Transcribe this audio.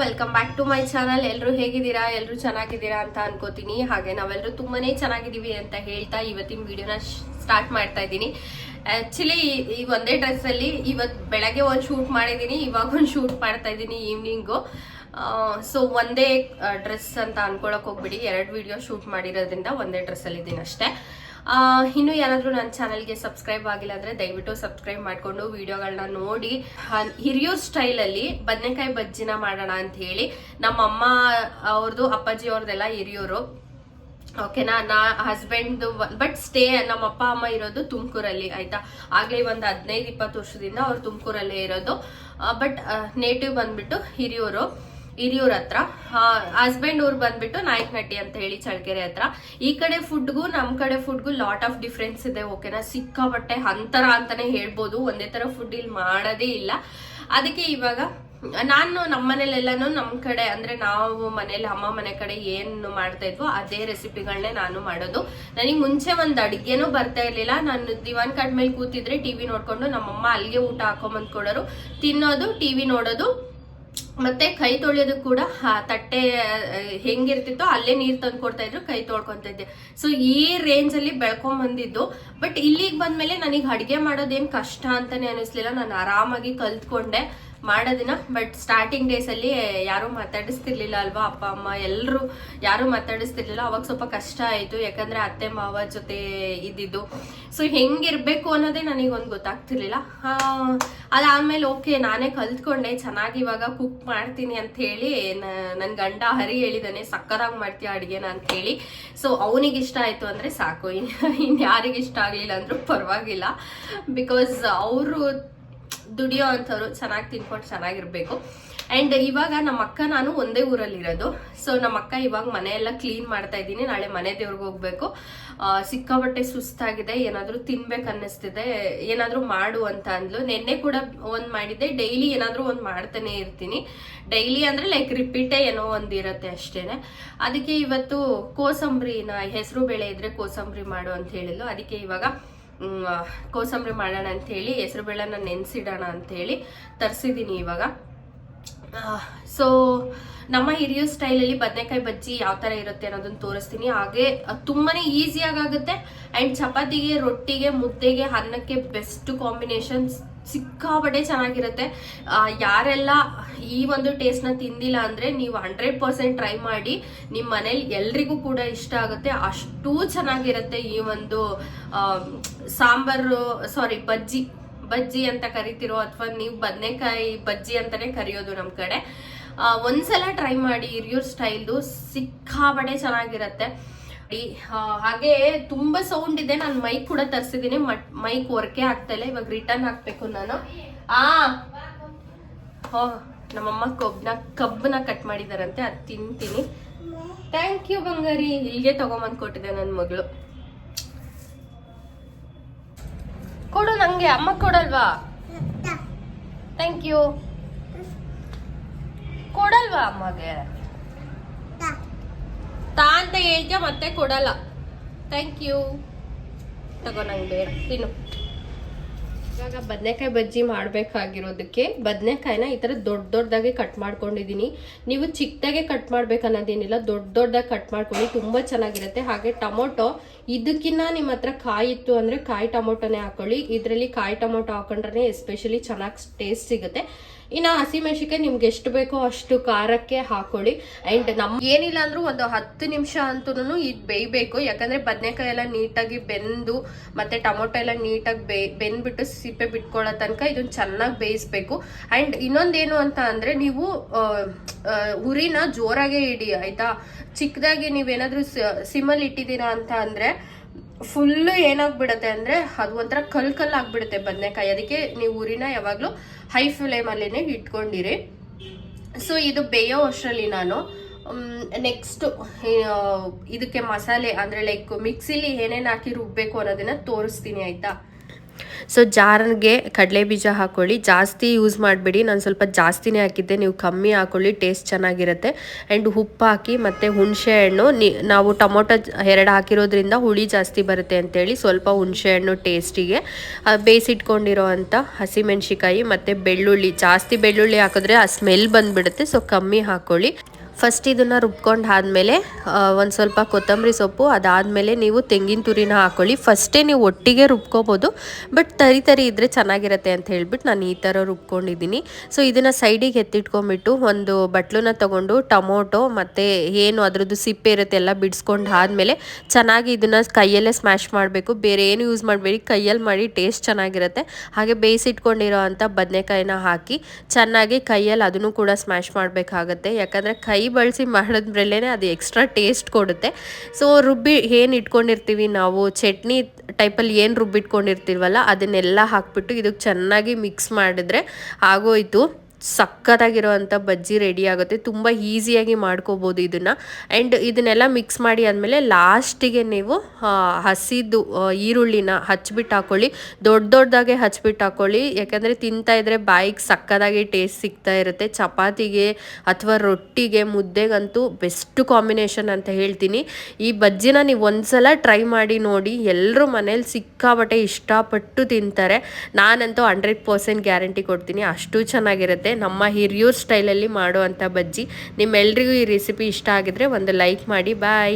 Welcome back to my channel. ಎಲ್ಲರೂ ಹೇಗಿದ್ದೀರಾ? ಎಲ್ಲರೂ ಚೆನ್ನಾಗಿದ್ದೀರಾ ಅಂತ ಅನ್ಕೋತೀನಿ. ಹಾಗೆ ನಾವೆಲ್ಲರೂ ತುಂಬಾನೇ ಚೆನ್ನಾಗಿದ್ದೀವಿ ಅಂತ ಹೇಳ್ತಾ ಇವತ್ತಿನ ವಿಡಿಯೋನ ಸ್ಟಾರ್ಟ್ ಮಾಡ್ತಾ ಇದ್ದೀನಿ. ಆಕ್ಚುಲಿ ಈ ಒಂದೇ ಡ್ರೆಸ್ ಅಲ್ಲಿ ಇವತ್ತು ಬೆಳಗ್ಗೆ ಒಂದು ಶೂಟ್ ಮಾಡಿದ್ದೀನಿ, ಇವಾಗ ಒಂದು ಶೂಟ್ ಮಾಡ್ತಾ ಇದ್ದೀನಿ ಈವ್ನಿಂಗು. ಸೊ ಒಂದೇ ಡ್ರೆಸ್ ಅಂತ ಅನ್ಕೊಳಕ್ ಹೋಗ್ಬಿಡಿ, 2 ವಿಡಿಯೋ ಶೂಟ್ ಮಾಡಿರೋದ್ರಿಂದ ಒಂದೇ ಡ್ರೆಸ್ ಅಲ್ಲಿ ಇದ್ದೀನಿ ಅಷ್ಟೇ. ಇನ್ನು ಯಾರಾದ್ರೂ ನನ್ನ ಚಾನಲ್ಗೆ ಸಬ್ಸ್ಕ್ರೈಬ್ ಆಗಿಲ್ಲ ಅಂದ್ರೆ ದಯವಿಟ್ಟು ಸಬ್ಸ್ಕ್ರೈಬ್ ಮಾಡ್ಕೊಂಡು ವಿಡಿಯೋಗಳನ್ನ ನೋಡಿ. ಹಿರಿಯೂರ್ ಸ್ಟೈಲ್ ಅಲ್ಲಿ ಬದನೆಕಾಯಿ ಬಜ್ಜಿನ ಮಾಡೋಣ ಅಂತ ಹೇಳಿ. ನಮ್ಮ ಅಮ್ಮ ಅವ್ರದ್ದು ಅಪ್ಪಾಜಿ ಅವ್ರದ್ದೆಲ್ಲ ಹಿರಿಯೂರು, ಓಕೆನಾ. ಹಸ್ಬೆಂಡ್ ಬಟ್ ಸ್ಟೇ ನಮ್ಮ ಅಪ್ಪ ಅಮ್ಮ ಇರೋದು ತುಮಕೂರಲ್ಲಿ, ಆಯ್ತಾ. ಆಗ್ಲೇ ಒಂದು 15-20 ವರ್ಷದಿಂದ ಅವ್ರು ತುಮಕೂರಲ್ಲೇ ಇರೋದು. ಬಟ್ ನೇಟಿವ್ ಬಂದ್ಬಿಟ್ಟು ಹಿರಿಯೂರ್ ಹತ್ರ. ಹಸ್ಬೆಂಡ್ ಊರ್ ಬಂದ್ಬಿಟ್ಟು ನಾಯಕನಹಟ್ಟಿ ಅಂತ ಹೇಳಿ ಚಳ್ಳಕೆರೆ ಹತ್ರ. ಈ ಕಡೆ ಫುಡ್ಗೂ ನಮ್ ಕಡೆ ಫುಡ್ಗೂ ಲಾಟ್ ಆಫ್ ಡಿಫ್ರೆನ್ಸ್ ಇದೆ, ಓಕೆನಾ. ಸಿಕ್ಕಾಪಟ್ಟೆ ಅಂತರ ಅಂತಾನೆ ಹೇಳ್ಬೋದು. ಒಂದೇ ತರ ಫುಡ್ ಇಲ್ಲಿ ಮಾಡೋದೇ ಇಲ್ಲ. ಅದಕ್ಕೆ ಇವಾಗ ನಾನು ನಮ್ಮ ಮನೇಲೆಲ್ಲಾನು ನಮ್ ಕಡೆ ಅಂದ್ರೆ ನಾವು ಮನೇಲಿ ಅಮ್ಮ ಮನೆ ಕಡೆ ಏನು ಮಾಡ್ತಾ ಇದ್ವೋ ಅದೇ ರೆಸಿಪಿಗಳನ್ನೇ ನಾನು ಮಾಡೋದು. ನನಗೆ ಮುಂಚೆ ಒಂದ್ ಅಡ್ಗೆನೂ ಬರ್ತಾ ಇರ್ಲಿಲ್ಲ. ನಾನು ದಿವಾನ್ ಕಾಟ್ ಮೇಲೆ ಕೂತಿದ್ರೆ ಟಿವಿ ನೋಡ್ಕೊಂಡು ನಮ್ಮಮ್ಮ ಅಲ್ಲಿಗೆ ಊಟ ಹಾಕೊಂಬಂದ್ ಕೊಡೋರು, ತಿನ್ನೋದು, ಟಿವಿ ನೋಡೋದು, ಮತ್ತೆ ಕೈ ತೊಳೆಯೋದು ಕೂಡ ತಟ್ಟೆ ಹೆಂಗಿರ್ತಿತ್ತೋ ಅಲ್ಲೇ ನೀರ್ ತಂದು ಕೊಡ್ತಾ ಇದ್ರು, ಕೈ ತೊಳ್ಕೊಂತ ಇದ್ದೆ. ಸೊ ಈ ರೇಂಜ್ ಅಲ್ಲಿ ಬೆಳ್ಕೊಂಡ್ ಬಂದಿದ್ದು. ಬಟ್ ಇಲ್ಲಿಗೆ ಬಂದ್ಮೇಲೆ ನನಗೆ ಅಡ್ಗೆ ಮಾಡೋದೇನ್ ಕಷ್ಟ ಅಂತಾನೆ ಅನಿಸ್ಲಿಲ್ಲ. ನಾನು ಆರಾಮಾಗಿ ಕಲ್ತ್ಕೊಂಡೆ ಮಾಡೋದಿನ. ಬಟ್ ಸ್ಟಾರ್ಟಿಂಗ್ ಡೇಸ್ ಅಲ್ಲಿ ಯಾರು ಮಾತಾಡಿಸ್ತಿರ್ಲಿಲ್ಲ ಅಲ್ವಾ, ಅಪ್ಪ ಅಮ್ಮ ಎಲ್ರು ಯಾರು ಮಾತಾಡಿಸ್ತಿರ್ಲಿಲ್ಲ. ಅವಾಗ ಸ್ವಲ್ಪ ಕಷ್ಟ ಆಯ್ತು, ಯಾಕಂದ್ರೆ ಅತ್ತೆ ಮಾವ ಜೊತೆ ಇದ್ದಿದ್ದು. ಸೊ ಹೆಂಗಿರ್ಬೇಕು ಅನ್ನೋದೇ ನನಗೊಂದು ಗೊತ್ತಾಗ್ತಿರ್ಲಿಲ್ಲ. ಅದಾದ್ಮೇಲೆ ಓಕೆ ನಾನೇ ಕಲ್ತ್ಕೊಂಡೆ, ಚೆನ್ನಾಗಿ ಇವಾಗ ಕುಕ್ ಮಾಡ್ತೀನಿ ಅಂತ ಹೇಳಿ ನನ್ ಗಂಡ ಹರಿ ಹೇಳಿದಾನೆ, ಸಕ್ಕರಾಗಿ ಮಾಡ್ತೀಯ ಅಡ್ಗೆನ ಅಂತ ಹೇಳಿ. ಸೊ ಅವನಿಗೆ ಇಷ್ಟ ಆಯ್ತು ಅಂದ್ರೆ ಸಾಕು, ಇನ್ ಯಾರಿಗೆ ಇಷ್ಟ ಆಗ್ಲಿಲ್ಲ ಅಂದ್ರೂ ಪರವಾಗಿಲ್ಲ. ಬಿಕಾಸ್ ಅವರು ದುಡಿಯೋ ಅಂತವ್ರು, ಚೆನ್ನಾಗಿ ತಿನ್ಕೊಂಡು ಚೆನ್ನಾಗಿರ್ಬೇಕು. ಅಂಡ್ ಇವಾಗ ನಮ್ಮ ಅಕ್ಕ ನಾನು ಒಂದೇ ಊರಲ್ಲಿ ಇರೋದು. ಸೊ ನಮ್ಮ ಅಕ್ಕ ಇವಾಗ ಮನೆಯೆಲ್ಲ ಕ್ಲೀನ್ ಮಾಡ್ತಾ ಇದ್ದೀನಿ. ನಾಳೆ ಮನೆ ದೇವ್ರಿಗೆ ಹೋಗ್ಬೇಕು. ಸಿಕ್ಕಾಪಟ್ಟೆ ಸುಸ್ತಾಗಿದೆ, ಏನಾದ್ರೂ ತಿನ್ಬೇಕು ಅನ್ನಿಸ್ತಿದೆ, ಏನಾದ್ರೂ ಮಾಡು ಅಂತ ಅಂದ್ಲು. ನಿನ್ನೆ ಕೂಡ ಒಂದ್ ಮಾಡಿದ್ದೆ. ಡೈಲಿ ಏನಾದ್ರೂ ಒಂದ್ ಮಾಡ್ತಾನೆ ಇರ್ತೀನಿ. ಡೈಲಿ ಅಂದ್ರೆ ಲೈಕ್ ರಿಪೀಟೇ ಏನೋ ಒಂದ್ ಇರತ್ತೆ ಅಷ್ಟೇನೆ. ಅದಕ್ಕೆ ಇವತ್ತು ಕೋಸಂಬರಿನ, ಹೆಸರು ಬೇಳೆ ಇದ್ರೆ ಕೋಸಂಬರಿ ಮಾಡು ಅಂತ ಹೇಳಿದ್ಲು. ಅದಕ್ಕೆ ಇವಾಗ ಕೋಸಂಬರಿ ಮಾಡೋಣ ಅಂತ ಹೇಳಿ ಹೆಸರು ಬೇಳೆನ ನೆನ್ಸಿಡೋಣ ಅಂತ ಹೇಳಿ ತರಿಸಿದೀನಿ ಇವಾಗ. ಸೊ ನಮ್ಮ ಹಿರಿಯೂರ್ ಸ್ಟೈಲ್ ಅಲ್ಲಿ ಬದನೆಕಾಯಿ ಬಜ್ಜಿ ಯಾವ ತರ ಇರುತ್ತೆ ಅನ್ನೋದನ್ನ ತೋರಿಸ್ತೀನಿ. ಹಾಗೆ ತುಂಬಾನೇ ಈಸಿಯಾಗಿ ಆಗುತ್ತೆ. ಅಂಡ್ ಚಪಾತಿಗೆ, ರೊಟ್ಟಿಗೆ, ಮುದ್ದೆಗೆ, ಅನ್ನಕ್ಕೆ ಬೆಸ್ಟ್ ಕಾಂಬಿನೇಷನ್, ಸಿಕ್ಕಾಪಟ್ಟೆ ಚೆನ್ನಾಗಿರುತ್ತೆ. ಯಾರೆಲ್ಲ ಈ ಒಂದು ಟೇಸ್ಟ್ ನ ತಿಂದಿಲ್ಲ ಅಂದ್ರೆ ನೀವು 100% ಟ್ರೈ ಮಾಡಿ. ನಿಮ್ ಮನೇಲಿ ಎಲ್ರಿಗೂ ಕೂಡ ಇಷ್ಟ ಆಗುತ್ತೆ, ಅಷ್ಟೂ ಚೆನ್ನಾಗಿರುತ್ತೆ. ಈ ಒಂದು ಬಜ್ಜಿ ಅಂತ ಕರಿತಿರೋ ಅಥವಾ ನೀವು ಬದನೆಕಾಯಿ ಬಜ್ಜಿ ಅಂತಾನೆ ಕರಿಯೋದು ನಮ್ ಕಡೆ. ಒಂದ್ಸಲ ಟ್ರೈ ಮಾಡಿ, ಹಿರಿಯೂರ್ ಸ್ಟೈಲ್ದು ಸಿಕ್ಕಾಪಟ್ಟೆ ಚೆನ್ನಾಗಿರತ್ತೆ. ಹಾಗೆ ತುಂಬಾ ಸೌಂಡ್ ಇದೆ. ನಾನು ಮೈಕ್ ಕೂಡ ತರಿಸಿದೀನಿ, ಮೈಕ್ ವರ್ಕೆ ಆಗ್ತಾ ಇಲ್ಲ. ಇವಾಗ ರಿಟರ್ನ್ ಹಾಕ್ಬೇಕು ನಾನು. ನಮ್ಮಮ್ಮ ಕಬ್ಬನ ಕಟ್ ಮಾಡಿದಾರಂತೆ, ಅದು ತಿಂತೀನಿ. ಥ್ಯಾಂಕ್ ಯು ಬಂಗಾರಿ, ಇಲ್ಲಿಗೆ ತಗೊಂಬಂದ್ ಕೊಟ್ಟಿದೆ ನನ್ನ ಮಗಳು. ಕೊಡು ನಂಗೆ, ಅಮ್ಮ ಕೊಡಲ್ವಾ? Thank you. ಕೊಡಲ್ವಾ ಅಮ್ಮಗೆ? ತಾ ಅಂತ ಹೇಳ್ತೀಯ ಮತ್ತೆ ಕೊಡಲ್ಲ. Thank you. ತಗೋ ನಂಗೆ ಬೇರೆ ತಿನ್ನು. ಇವಾಗ ಬದನೆಕಾಯಿ ಬಜ್ಜಿ ಮಾಡಬೇಕಾಗಿರೋದಕ್ಕೆ ಬದನೆಕಾಯಿನ ಈ ಥರ ದೊಡ್ಡದಾಗಿ ಕಟ್ ಮಾಡ್ಕೊಂಡಿದ್ದೀನಿ. ನೀವು ಚಿಕ್ಕದಾಗೆ ಕಟ್ ಮಾಡ್ಬೇಕನ್ನೋದೇನಿಲ್ಲ, ದೊಡ್ಡದಾಗಿ ಕಟ್ ಮಾಡ್ಕೊಳ್ಳಿ, ತುಂಬ ಚೆನ್ನಾಗಿರುತ್ತೆ. ಹಾಗೆ ಟೊಮೊಟೊ, ಇದಕ್ಕಿನ್ನ ನಿಮ್ಮ ಹತ್ರ ಕಾಯಿ ಇತ್ತು ಅಂದರೆ ಕಾಯಿ ಟೊಮೊಟೊನೇ ಹಾಕೊಳ್ಳಿ. ಇದರಲ್ಲಿ ಕಾಯಿ ಟೊಮೊಟೊ ಹಾಕೊಂಡ್ರೆ ಎಸ್ಪೆಷಲಿ ಚೆನ್ನಾಗಿ ಟೇಸ್ಟ್ ಸಿಗುತ್ತೆ. ಇನ್ನು ಹಸಿಮೆಣಸಿಕಾಯಿ ನಿಮ್ಗೆ ಎಷ್ಟು ಬೇಕೋ ಅಷ್ಟು ಖಾರಕ್ಕೆ ಹಾಕೊಳ್ಳಿ. ಅಂಡ್ ಏನಿಲ್ಲ ಅಂದ್ರೂ ಒಂದು 10 ನಿಮಿಷ ಅಂತೂ ಇದು ಬೇಯಬೇಕು. ಯಾಕಂದ್ರೆ ಬದನೆಕಾಯಿ ಎಲ್ಲ ನೀಟಾಗಿ ಬೆಂದು ಮತ್ತೆ ಟೊಮೊಟೊ ಎಲ್ಲ ನೀಟಾಗಿ ಬೆಂದ್ಬಿಟ್ಟು ಸಿಪ್ಪೆ ಬಿಟ್ಕೊಳ್ಳೋ ತನಕ ಇದನ್ನ ಚೆನ್ನಾಗಿ ಬೇಯಿಸ್ಬೇಕು. ಅಂಡ್ ಇನ್ನೊಂದೇನು ಅಂತ ಅಂದ್ರೆ ನೀವು ಉರಿನ ಜೋರಾಗೆ ಇಡಿ, ಆಯ್ತಾ. ಚಿಕ್ಕದಾಗಿ ನೀವೇನಾದ್ರೂ ಸಿಮ್ಮಲ್ಲಿ ಇಟ್ಟಿದ್ದೀರಾ ಅಂತ ಅಂದ್ರೆ ಫುಲ್ ಏನಾಗ್ಬಿಡುತ್ತೆ ಅಂದ್ರೆ ಅದು ಒಂಥರ ಕಲ್ ಆಗ್ಬಿಡುತ್ತೆ ಬದನೆಕಾಯಿ. ಅದಕ್ಕೆ ನೀವು ಉರಿನ ಯಾವಾಗ್ಲೂ ಹೈ ಫ್ಲೇಮ್ ಅಲ್ಲೇನೆ ಇಟ್ಕೊಂಡಿರಿ. ಸೊ ಇದು ಬೇಯೋ ಅಷ್ಟರಲ್ಲಿ ನಾನು ನೆಕ್ಸ್ಟ್ ಇದಕ್ಕೆ ಮಸಾಲೆ ಅಂದ್ರೆ ಲೈಕ್ ಮಿಕ್ಸಿಲಿ ಏನೇನು ಹಾಕಿ ರುಬ್ಬೇಕು ಅನ್ನೋದನ್ನ ತೋರಿಸ್ತೀನಿ, ಆಯ್ತಾ. ಸೊ ಜಾರ್ಗೆ ಕಡಲೆ ಬೀಜ ಹಾಕ್ಕೊಳ್ಳಿ, ಜಾಸ್ತಿ ಯೂಸ್ ಮಾಡಬೇಡಿ, ನಾನು ಸ್ವಲ್ಪ ಜಾಸ್ತಿನೇ ಹಾಕಿದ್ದೆ, ನೀವು ಕಮ್ಮಿ ಹಾಕ್ಕೊಳ್ಳಿ, ಟೇಸ್ಟ್ ಚೆನ್ನಾಗಿರುತ್ತೆ. ಆ್ಯಂಡ್ ಉಪ್ಪು ಹಾಕಿ ಮತ್ತು ಹುಣಸೆ ಹಣ್ಣು, ನಾವು ಟೊಮೊಟೊ 2 ಹಾಕಿರೋದ್ರಿಂದ ಹುಳಿ ಜಾಸ್ತಿ ಬರುತ್ತೆ ಅಂತೇಳಿ ಸ್ವಲ್ಪ ಹುಣಸೆ ಹಣ್ಣು ಟೇಸ್ಟಿಗೆ, ಬೇಯಿಸಿಟ್ಕೊಂಡಿರೋ ಅಂಥ ಹಸಿಮೆಣ್ಸಿಕಾಯಿ ಮತ್ತು ಬೆಳ್ಳುಳ್ಳಿ, ಜಾಸ್ತಿ ಬೆಳ್ಳುಳ್ಳಿ ಹಾಕಿದ್ರೆ ಆ ಸ್ಮೆಲ್ ಬಂದುಬಿಡುತ್ತೆ, ಸೊ ಕಮ್ಮಿ ಹಾಕ್ಕೊಳ್ಳಿ. ಫಸ್ಟ್ ಇದನ್ನು ರುಬ್ಕೊಂಡು ಆದಮೇಲೆ ಒಂದು ಸ್ವಲ್ಪ ಕೊತ್ತಂಬರಿ ಸೊಪ್ಪು, ಅದಾದಮೇಲೆ ನೀವು ತೆಂಗಿನ ತುರಿನ ಹಾಕ್ಕೊಳ್ಳಿ. ಫಸ್ಟೇ ನೀವು ಒಟ್ಟಿಗೆ ರುಬ್ಕೋಬೋದು, ಬಟ್ ತರಿ ಇದ್ದರೆ ಚೆನ್ನಾಗಿರುತ್ತೆ ಅಂತ ಹೇಳ್ಬಿಟ್ಟು ನಾನು ಈ ಥರ ರುಬ್ಕೊಂಡಿದ್ದೀನಿ. ಸೊ ಇದನ್ನು ಸೈಡಿಗೆ ಎತ್ತಿಟ್ಕೊಂಡ್ಬಿಟ್ಟು ಒಂದು ಬಟ್ಲನ್ನ ತೊಗೊಂಡು ಟೊಮೊಟೊ ಮತ್ತು ಏನು ಅದರದ್ದು ಸಿಪ್ಪೆ ಇರುತ್ತೆ ಎಲ್ಲ ಬಿಡಿಸ್ಕೊಂಡು ಆದಮೇಲೆ ಚೆನ್ನಾಗಿ ಇದನ್ನು ಕೈಯಲ್ಲೇ ಸ್ಮ್ಯಾಶ್ ಮಾಡಬೇಕು, ಬೇರೆ ಏನು ಯೂಸ್ ಮಾಡಬೇಡಿ, ಕೈಯಲ್ಲಿ ಮಾಡಿ, ಟೇಸ್ಟ್ ಚೆನ್ನಾಗಿರುತ್ತೆ. ಹಾಗೆ ಬೇಯಿಸಿಟ್ಕೊಂಡಿರೋ ಅಂಥ ಬದನೆಕಾಯಿನ ಹಾಕಿ ಚೆನ್ನಾಗಿ ಕೈಯಲ್ಲಿ ಅದನ್ನು ಕೂಡ ಸ್ಮ್ಯಾಶ್ ಮಾಡಬೇಕಾಗತ್ತೆ, ಯಾಕಂದರೆ ಕೈ ಬಳಸಿ ಮಾಡಿದ್ಮೇಲೆ ಅದು ಎಕ್ಸ್ಟ್ರಾ ಟೇಸ್ಟ್ ಕೊಡುತ್ತೆ. ಸೊ ರುಬ್ಬಿ ಏನು ಇಟ್ಕೊಂಡಿರ್ತೀವಿ ನಾವು ಚಟ್ನಿ ಟೈಪಲ್ಲಿ ಏನು ರುಬ್ಬಿಟ್ಕೊಂಡಿರ್ತೀವಲ್ಲ ಅದನ್ನೆಲ್ಲ ಹಾಕ್ಬಿಟ್ಟು ಇದಕ್ಕೆ ಚೆನ್ನಾಗಿ ಮಿಕ್ಸ್ ಮಾಡಿದ್ರೆ ಆಗೋಯ್ತು. ಸಕ್ಕತ್ತಾಗಿರೋವಂಥ ಬಜ್ಜಿ ರೆಡಿ ಆಗುತ್ತೆ, ತುಂಬ ಈಸಿಯಾಗಿ ಮಾಡ್ಕೋಬೋದು ಇದನ್ನು. ಆ್ಯಂಡ್ ಇದನ್ನೆಲ್ಲ ಮಿಕ್ಸ್ ಮಾಡಿ ಆದಮೇಲೆ ಲಾಸ್ಟಿಗೆ ನೀವು ಹಸಿದು ಈರುಳ್ಳಿನ ಹಚ್ಬಿಟ್ಟು ಹಾಕ್ಕೊಳ್ಳಿ, ದೊಡ್ಡದಾಗೆ ಹಚ್ಬಿಟ್ಟು ಹಾಕ್ಕೊಳ್ಳಿ, ಯಾಕಂದರೆ ತಿಂತಾಯಿದ್ರೆ ಬಾಯಿಗೆ ಸಕ್ಕತ್ತಾಗಿ ಟೇಸ್ಟ್ ಸಿಗ್ತಾ ಇರುತ್ತೆ. ಚಪಾತಿಗೆ ಅಥವಾ ರೊಟ್ಟಿಗೆ, ಮುದ್ದೆಗಂತೂ ಬೆಸ್ಟ್ ಕಾಂಬಿನೇಷನ್ ಅಂತ ಹೇಳ್ತೀನಿ. ಈ ಬಜ್ಜಿನ ನೀವು ಒಂದ್ಸಲ ಟ್ರೈ ಮಾಡಿ ನೋಡಿ, ಎಲ್ಲರೂ ಮನೇಲಿ ಸಿಕ್ಕಾಪಟ್ಟೆ ಇಷ್ಟಪಟ್ಟು ತಿಂತಾರೆ. ನಾನಂತೂ 100% ಗ್ಯಾರಂಟಿ ಕೊಡ್ತೀನಿ, ಅಷ್ಟು ಚೆನ್ನಾಗಿರುತ್ತೆ ನಮ್ಮ ಹಿರಿಯೂರ್ ಸ್ಟೈಲಲ್ಲಿ ಮಾಡುವಂಥ ಬಜ್ಜಿ. ನಿಮ್ಮೆಲ್ರಿಗೂ ಈ ರೆಸಿಪಿ ಇಷ್ಟ ಆಗಿದ್ರೆ ಒಂದು ಲೈಕ್ ಮಾಡಿ. ಬಾಯ್.